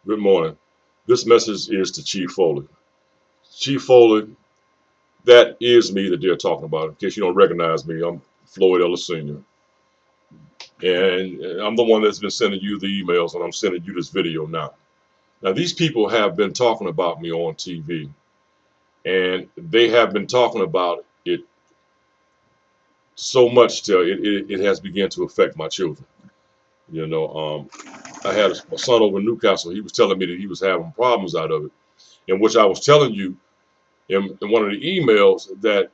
Good morning. This message is to Chief Foley. Chief Foley, that is me that they're talking about. In case you don't recognize me, I'm Floyd Ellis Sr. And I'm the one that's been sending you the emails, and I'm sending you this video now. Now, these people have been talking about me on TV, and they have been talking about it so much till it has begun to affect my children. I had a son over in Newcastle. He was telling me that he was having problems out of it, in which I was telling you in one of the emails that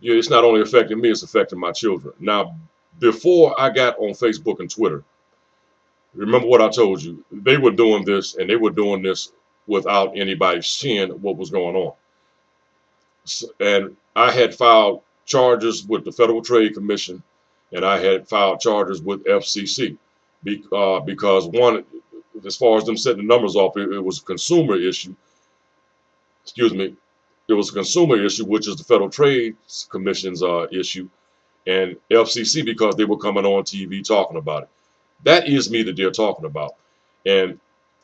it's not only affecting me, it's affecting my children. Now, before I got on Facebook and Twitter, remember what I told you. They were doing this, and they were doing this without anybody seeing what was going on. And I had filed charges with the Federal Trade Commission, and I had filed charges with FCC because one, as far as them setting the numbers off, it was a consumer issue. Excuse me. It was a consumer issue, which is the Federal Trade Commission's issue, and FCC because they were coming on TV talking about it. That is me that they're talking about. And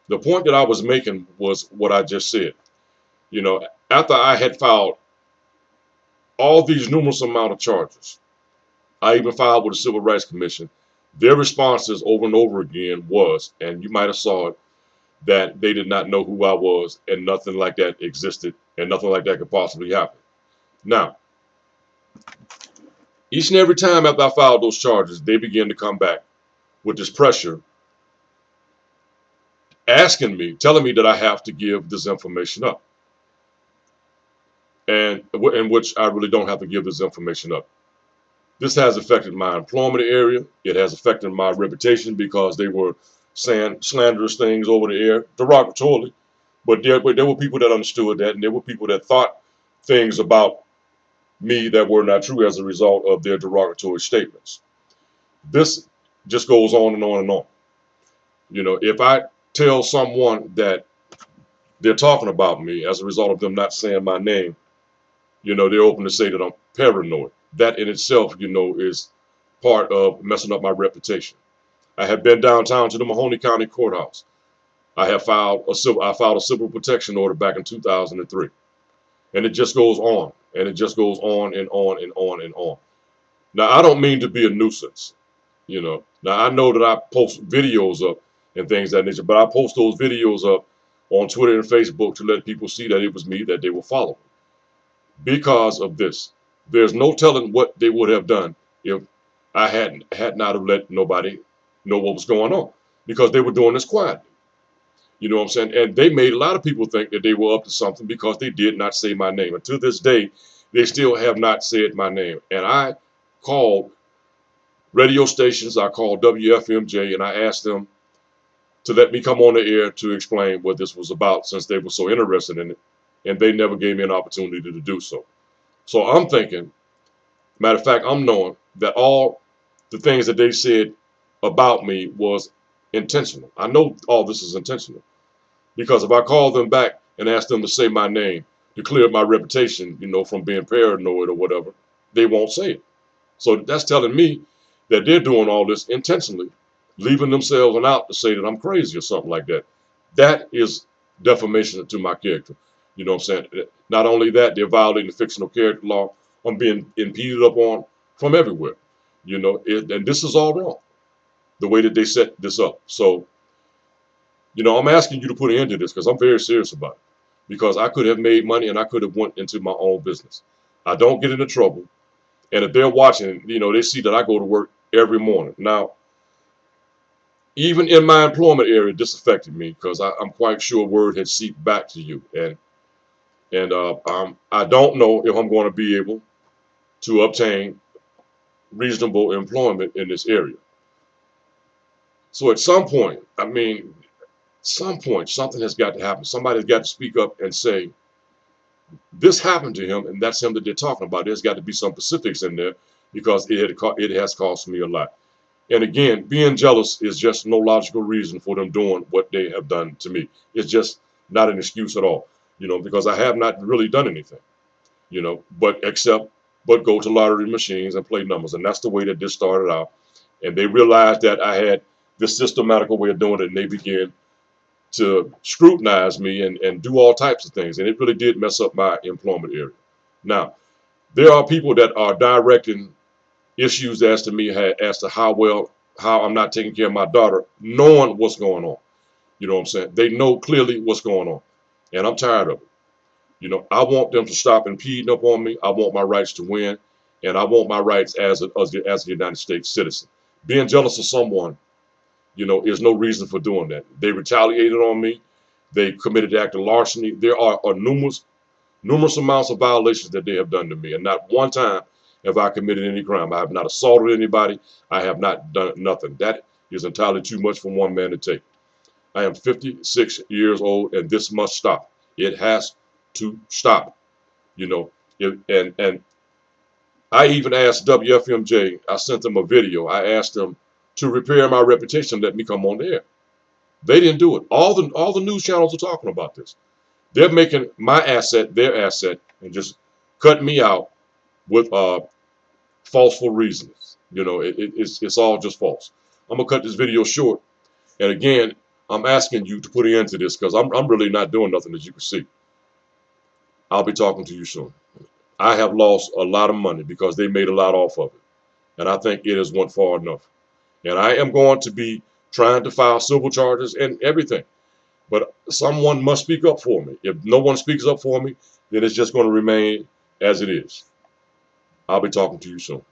the point that I was making was what I just said. After I had filed all these numerous amount of charges, I even filed with the Civil Rights Commission. Their responses over and over again was, and you might have saw it, that they did not know who I was and nothing like that existed and nothing like that could possibly happen. Now, each and every time after I filed those charges, they began to come back with this pressure, asking me, telling me that I have to give this information up, and in which I really don't have to give this information up. This has affected my employment area. It has affected my reputation because they were saying slanderous things over the air, derogatorily. But there were people that understood that, and there were people that thought things about me that were not true as a result of their derogatory statements. This just goes on and on and on. If I tell someone that they're talking about me as a result of them not saying my name, they're open to say that I'm paranoid. That in itself, is part of messing up my reputation. I have been downtown to the Mahoney County Courthouse. I filed a civil protection order back in 2003. And it just goes on, and it just goes on and on and on and on. Now, I don't mean to be a nuisance, Now, I know that I post videos up and things of that nature, but I post those videos up on Twitter and Facebook to let people see that it was me that they were following. Because of this, there's no telling what they would have done if I had not have let nobody know what was going on, because they were doing this quietly. You know what I'm saying? And they made a lot of people think that they were up to something because they did not say my name. And to this day, they still have not said my name. And I called radio stations, I called WFMJ, and I asked them to let me come on the air to explain what this was about, since they were so interested in it. And they never gave me an opportunity to do so. So I'm thinking, matter of fact, I'm knowing that all the things that they said about me was intentional. I know all this is intentional, because if I call them back and ask them to say my name to clear up my reputation, from being paranoid or whatever, they won't say it. So that's telling me that they're doing all this intentionally, leaving themselves out to say that I'm crazy or something like that. That is defamation to my character. You know what I'm saying? Not only that, they're violating the fictional character law. I'm being impeded upon from everywhere. And this is all wrong, the way that they set this up. So, I'm asking you to put an end to this, because I'm very serious about it. Because I could have made money and I could have went into my own business. I don't get into trouble. And if they're watching, they see that I go to work every morning. Now, even in my employment area, this affected me, because I'm quite sure word had seeped back to you. And I don't know if I'm going to be able to obtain reasonable employment in this area. So at some point, something has got to happen. Somebody's got to speak up and say, this happened to him, and that's him that they're talking about. There's got to be some specifics in there, because it has cost me a lot. And again, being jealous is just no logical reason for them doing what they have done to me. It's just not an excuse at all, because I have not really done anything, but go to lottery machines and play numbers. And that's the way that this started out. And they realized that I had this systematical way of doing it, and they began to scrutinize me and do all types of things. And it really did mess up my employment area. Now, there are people that are directing issues as to me as to how I'm not taking care of my daughter, knowing what's going on. You know what I'm saying? They know clearly what's going on. And I'm tired of it. You know, I want them to stop impeding up on me. I want my rights to win. And I want my rights as a United States citizen. Being jealous of someone, you know, is no reason for doing that. They retaliated on me. They committed the act of larceny. There are numerous amounts of violations that they have done to me. And not one time have I committed any crime. I have not assaulted anybody. I have not done nothing. That is entirely too much for one man to take. I am 56 years old, and this must stop. It has to stop. You know, and I even asked WFMJ. I sent them a video. I asked them to repair my reputation, let me come on the air. They didn't do it. All the news channels are talking about this. They're making my asset their asset and just cutting me out with falseful reasons. You know, it's all just false. I'm gonna cut this video short. And again, I'm asking you to put an end to this because I'm really not doing nothing, as you can see. I'll be talking to you soon. I have lost a lot of money because they made a lot off of it. And I think it has went far enough. And I am going to be trying to file civil charges and everything. But someone must speak up for me. If no one speaks up for me, then it's just going to remain as it is. I'll be talking to you soon.